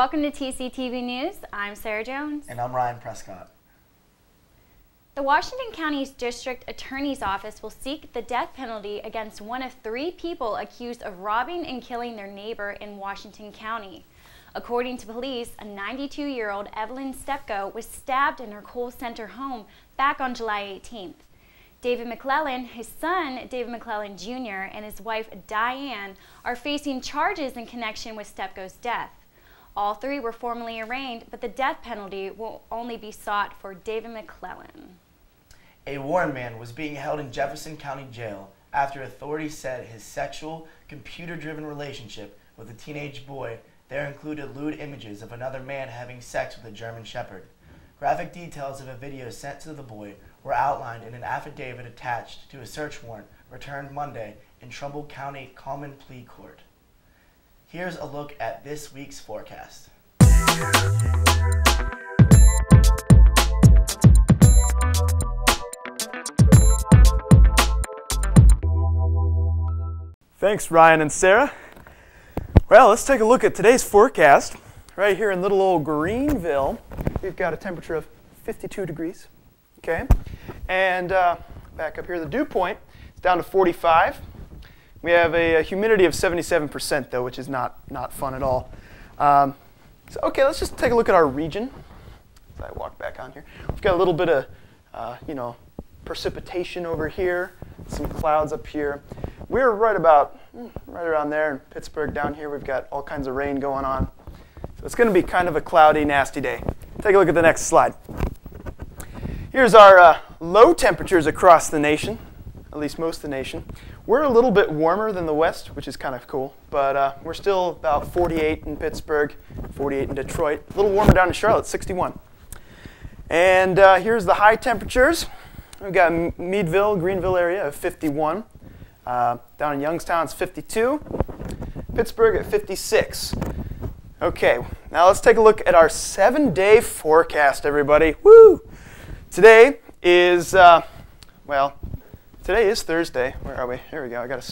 Welcome to TCTV News. I'm Sarah Jones. And I'm Ryan Prescott. The Washington County District Attorney's Office will seek the death penalty against one of 3 people accused of robbing and killing their neighbor in Washington County. According to police, a 92-year-old Evelyn Stepko was stabbed in her Cole Center home back on July 18th. David McClellan, his son David McClellan Jr., and his wife Diane are facing charges in connection with Stepko's death. All 3 were formally arraigned, but the death penalty will only be sought for David McClellan. A Warren man was being held in Jefferson County Jail after authorities said his sexual, computer-driven relationship with a teenage boy there included lewd images of another man having sex with a German Shepherd. Graphic details of a video sent to the boy were outlined in an affidavit attached to a search warrant returned Monday in Trumbull County Common Pleas Court. Here's a look at this week's forecast. Thanks, Ryan and Sarah. Well, let's take a look at today's forecast. Right here in little old Greenville, we've got a temperature of 52 degrees. Okay, and back up here, the dew point is down to 45. We have a humidity of 77% though, which is not fun at all. Okay, let's just take a look at our region. As I walk back on here, we've got a little bit of precipitation over here, some clouds up here. We're right around there in Pittsburgh. Down here, we've got all kinds of rain going on. So it's going to be kind of a cloudy, nasty day. Take a look at the next slide. Here's our low temperatures across the nation, at least most of the nation. We're a little bit warmer than the West, which is kind of cool, but we're still about 48 in Pittsburgh, 48 in Detroit. A little warmer down in Charlotte, 61. And here's the high temperatures. We've got Meadville, Greenville area of 51. Down in Youngstown, it's 52. Pittsburgh at 56. Okay, now let's take a look at our 7-day forecast, everybody. Woo! Today is, today is Thursday. Where are we? Here we go. I got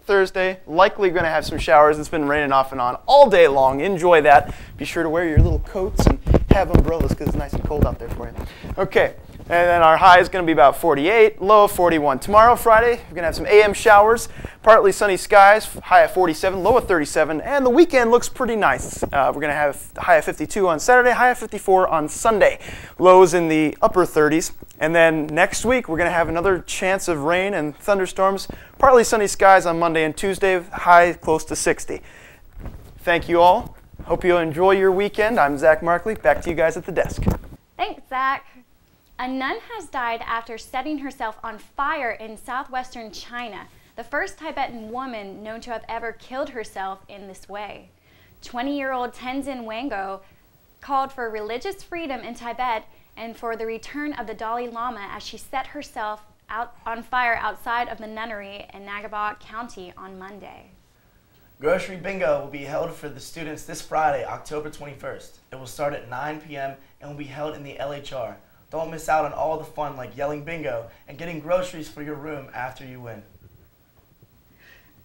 Thursday. Likely going to have some showers. It's been raining off and on all day long. Enjoy that. Be sure to wear your little coats and have umbrellas because it's nice and cold out there for you. Okay. And then our high is going to be about 48, low of 41. Tomorrow, Friday, we're going to have some AM showers, partly sunny skies, high of 47, low of 37, and the weekend looks pretty nice. We're going to have a high of 52 on Saturday, high of 54 on Sunday, lows in the upper 30s. And then next week, we're going to have another chance of rain and thunderstorms, partly sunny skies on Monday and Tuesday, high close to 60. Thank you all. Hope you enjoy your weekend. I'm Zach Markley. Back to you guys at the desk. Thanks, Zach. A nun has died after setting herself on fire in southwestern China, the first Tibetan woman known to have ever killed herself in this way. 20-year-old Tenzin Wango called for religious freedom in Tibet and for the return of the Dalai Lama as she set herself on fire outside of the nunnery in Nagaba County on Monday. Grocery Bingo will be held for the students this Friday, October 21st. It will start at 9 p.m. and will be held in the LHR. Don't miss out on all the fun like yelling bingo and getting groceries for your room after you win.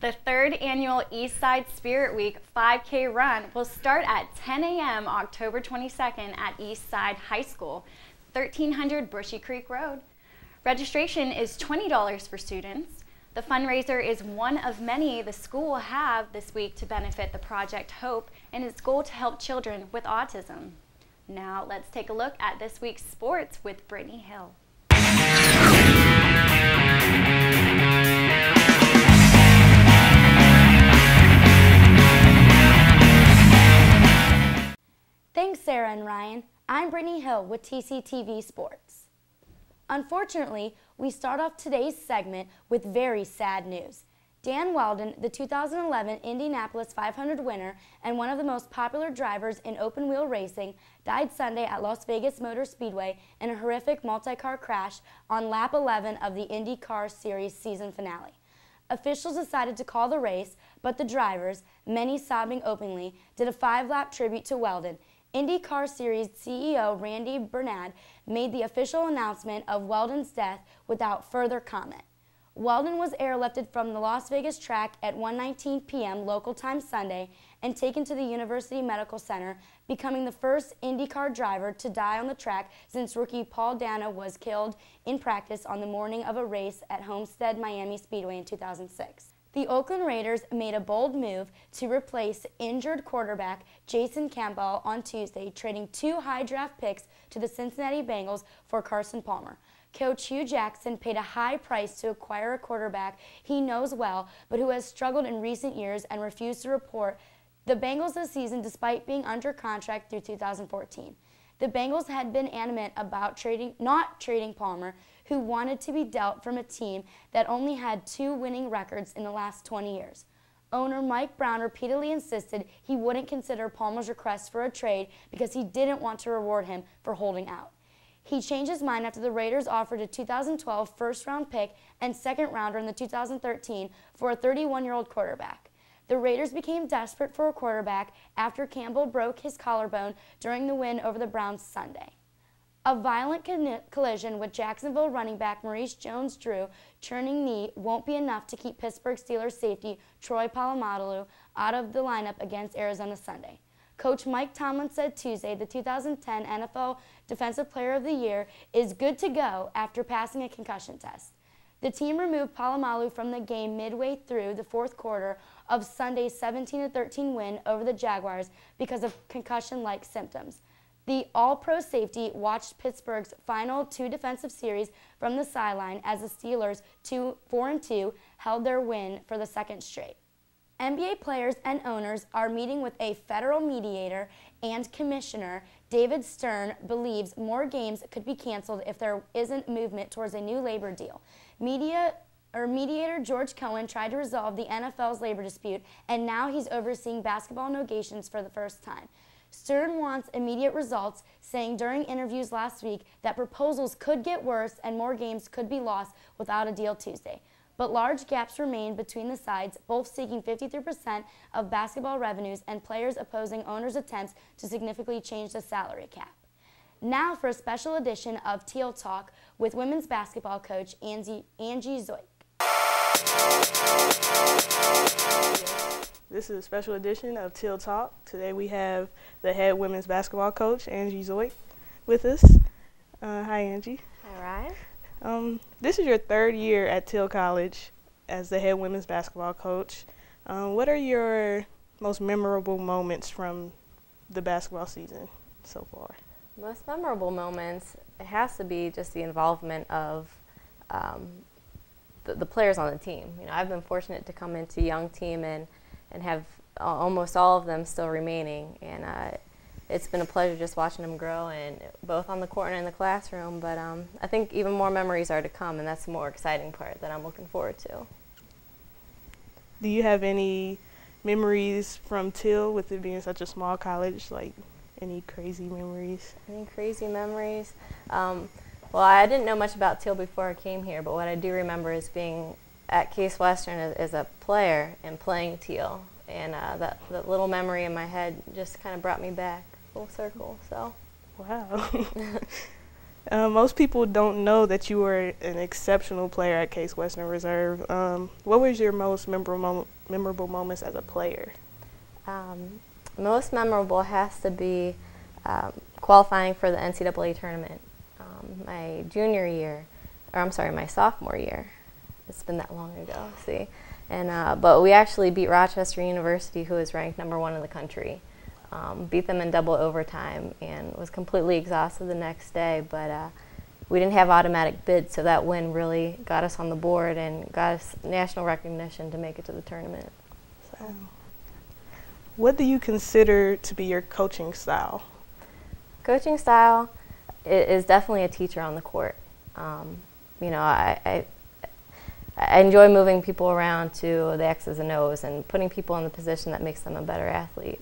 The 3rd annual Eastside Spirit Week 5K run will start at 10 a.m. October 22nd at Eastside High School, 1300 Bushy Creek Road. Registration is $20 for students. The fundraiser is one of many the school will have this week to benefit the Project Hope and its goal to help children with autism. Now let's take a look at this week's sports with Brittany Hill. Thanks, Sarah and Ryan. I'm Brittany Hill with TCTV Sports. Unfortunately, we start off today's segment with very sad news. Dan Wheldon, the 2011 Indianapolis 500 winner and one of the most popular drivers in open-wheel racing, died Sunday at Las Vegas Motor Speedway in a horrific multi-car crash on lap 11 of the IndyCar Series season finale. Officials decided to call the race, but the drivers, many sobbing openly, did a 5-lap tribute to Wheldon. IndyCar Series CEO Randy Bernard made the official announcement of Wheldon's death without further comment. Wheldon was airlifted from the Las Vegas track at 1:19 p.m. local time Sunday and taken to the University Medical Center, becoming the first IndyCar driver to die on the track since rookie Paul Dana was killed in practice on the morning of a race at Homestead Miami Speedway in 2006. The Oakland Raiders made a bold move to replace injured quarterback Jason Campbell on Tuesday, trading 2 high draft picks to the Cincinnati Bengals for Carson Palmer. Coach Hugh Jackson paid a high price to acquire a quarterback he knows well, but who has struggled in recent years and refused to report the Bengals this season despite being under contract through 2014. The Bengals had been adamant about not trading Palmer, who wanted to be dealt from a team that only had 2 winning records in the last 20 years. Owner Mike Brown repeatedly insisted he wouldn't consider Palmer's request for a trade because he didn't want to reward him for holding out. He changed his mind after the Raiders offered a 2012 first-round pick and second-rounder in the 2013 for a 31-year-old quarterback. The Raiders became desperate for a quarterback after Campbell broke his collarbone during the win over the Browns Sunday. A violent collision with Jacksonville running back Maurice Jones-Drew churning knee won't be enough to keep Pittsburgh Steelers safety Troy Polamalu out of the lineup against Arizona Sunday. Coach Mike Tomlin said Tuesday the 2010 NFL Defensive Player of the Year is good to go after passing a concussion test. The team removed Polamalu from the game midway through the fourth quarter of Sunday's 17-13 win over the Jaguars because of concussion-like symptoms. The All-Pro safety watched Pittsburgh's final 2 defensive series from the sideline as the Steelers, 4-2, held their win for the second straight. NBA players and owners are meeting with a federal mediator and commissioner. David Stern believes more games could be canceled if there isn't movement towards a new labor deal. Mediator George Cohen tried to resolve the NFL's labor dispute, and now he's overseeing basketball negotiations for the first time. Stern wants immediate results, saying during interviews last week that proposals could get worse and more games could be lost without a deal Tuesday. But large gaps remain between the sides, both seeking 53% of basketball revenues and players opposing owners' attempts to significantly change the salary cap. Now for a special edition of Teal Talk with women's basketball coach Angie Zoik. This is a special edition of Teal Talk. Today we have the head women's basketball coach, Angie Zoik, with us. Hi, Angie. Hi, Ryan. This is your 3rd year at Teal College as the head women's basketball coach. What are your most memorable moments from the basketball season so far? Most memorable moments, it has to be just the involvement of the players on the team. You know, I've been fortunate to come into a young team and have almost all of them still remaining, and it's been a pleasure just watching them grow, and both on the court and in the classroom. But I think even more memories are to come, and that's the more exciting part that I'm looking forward to. Do you have any memories from Teal with it being such a small college, like any crazy memories? Any crazy memories? Well, I didn't know much about Teal before I came here, but what I do remember is being at Case Western as a player and playing Teal, and that little memory in my head just kind of brought me back full circle. So, wow. Most people don't know that you were an exceptional player at Case Western Reserve. What was your most memorable moments as a player? Most memorable has to be qualifying for the NCAA tournament. My junior year, or I'm sorry, my sophomore year. It's been that long ago, see. And but we actually beat Rochester University, who is ranked #1 in the country. Beat them in double overtime and was completely exhausted the next day, but we didn't have automatic bids, so that win really got us on the board and got us national recognition to make it to the tournament. So, what do you consider to be your coaching style? Coaching style is definitely a teacher on the court. You know, I enjoy moving people around to the X's and O's and putting people in the position that makes them a better athlete.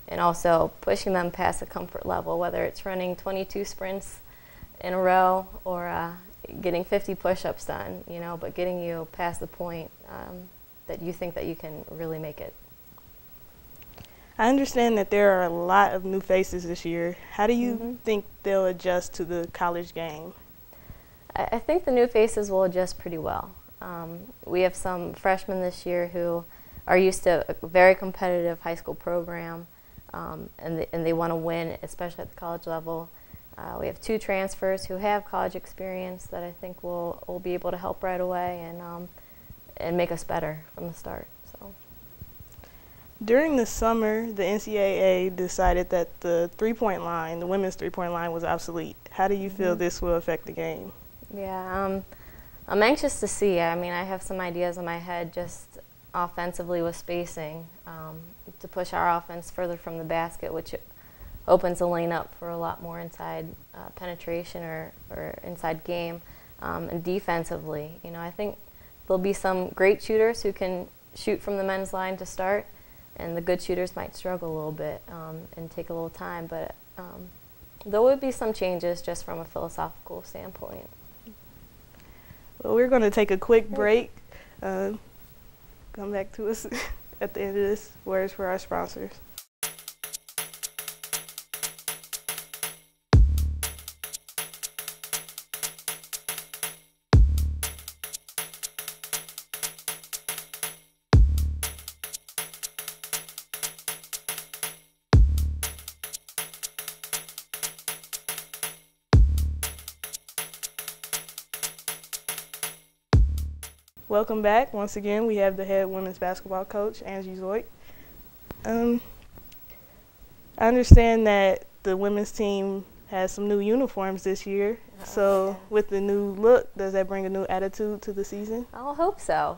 And also pushing them past the comfort level, whether it's running 22 sprints in a row or getting 50 push-ups done, you know, but getting you past the point that you think that you can really make it. I understand that there are a lot of new faces this year. How do you think they'll adjust to the college game? I think the new faces will adjust pretty well. We have some freshmen this year who are used to a very competitive high school program, and they want to win, especially at the college level. We have 2 transfers who have college experience that I think will be able to help right away and make us better from the start. So. During the summer, the NCAA decided that the three-point line, the women's three-point line, was obsolete. How do you feel this will affect the game? Yeah, I'm anxious to see. I mean, I have some ideas in my head just offensively with spacing to push our offense further from the basket, which opens the lane up for a lot more inside penetration or inside game. And defensively, you know, I think there'll be some great shooters who can shoot from the men's line to start, and the good shooters might struggle a little bit and take a little time. But there would be some changes just from a philosophical standpoint. Well, we're going to take a quick break. Come back to us at the end of this. Words for our sponsors. Welcome back. Once again, we have the head women's basketball coach, Angie Zoik. I understand that the women's team has some new uniforms this year. So with the new look, does that bring a new attitude to the season? I'll hope so.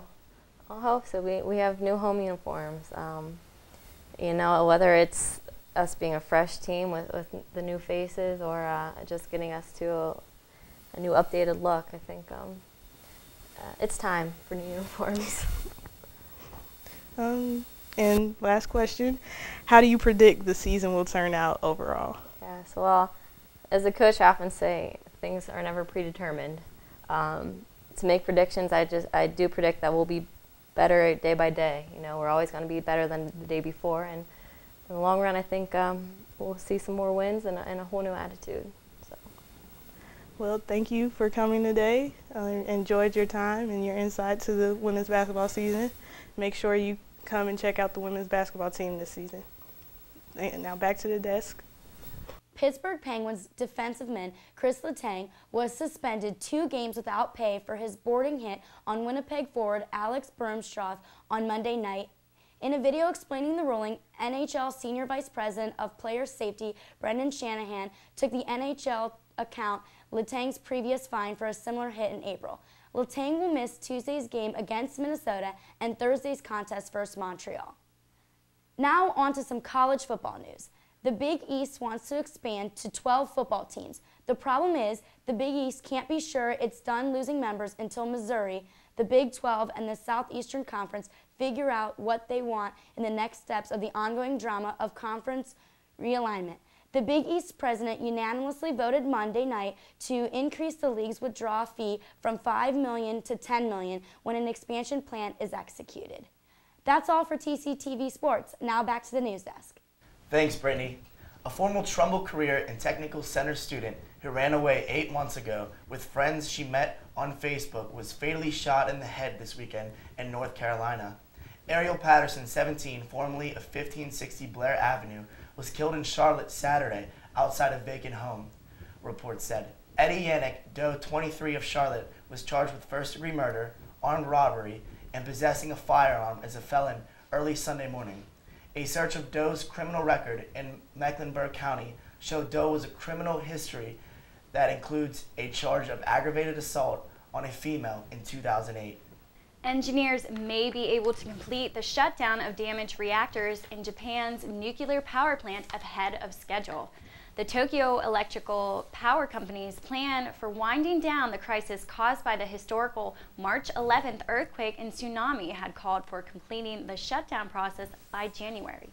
I'll hope so. We have new home uniforms. You know, whether it's us being a fresh team with the new faces or just getting us to a new updated look, I think it's time for new uniforms. And last question, how do you predict the season will turn out overall? Yeah, so well, as a coach, I often say things are never predetermined. To make predictions, I do predict that we'll be better day by day. You know, we're always going to be better than the day before, and in the long run, I think we'll see some more wins and a whole new attitude. Well, thank you for coming today. Enjoyed your time and your insight to the women's basketball season. Make sure you come and check out the women's basketball team this season. And now back to the desk. Pittsburgh Penguins defensive man Chris Letang was suspended 2 games without pay for his boarding hit on Winnipeg forward Alex Burmstroth on Monday night. In a video explaining the ruling, NHL Senior Vice President of Player Safety Brendan Shanahan took the NHL account Letang's previous fine for a similar hit in April. Letang will miss Tuesday's game against Minnesota and Thursday's contest versus Montreal. Now on to some college football news. The Big East wants to expand to 12 football teams. The problem is the Big East can't be sure it's done losing members until Missouri, the Big 12, and the Southeastern Conference figure out what they want in the next steps of the ongoing drama of conference realignment. The Big East president unanimously voted Monday night to increase the league's withdrawal fee from $5 million to $10 million when an expansion plan is executed. That's all for TCTV Sports. Now back to the news desk. Thanks, Brittany. A former Trumbull Career and Technical Center student who ran away 8 months ago with friends she met on Facebook was fatally shot in the head this weekend in North Carolina. Ariel Patterson, 17, formerly of 1560 Blair Avenue, was killed in Charlotte Saturday outside a vacant home, reports said. Eddie Yannick, Doe 23 of Charlotte, was charged with first-degree murder, armed robbery, and possessing a firearm as a felon early Sunday morning. A search of Doe's criminal record in Mecklenburg County showed Doe was a criminal history that includes a charge of aggravated assault on a female in 2008. Engineers may be able to complete the shutdown of damaged reactors in Japan's nuclear power plant ahead of schedule. The Tokyo Electrical Power Company's plan for winding down the crisis caused by the historical March 11th earthquake and tsunami had called for completing the shutdown process by January.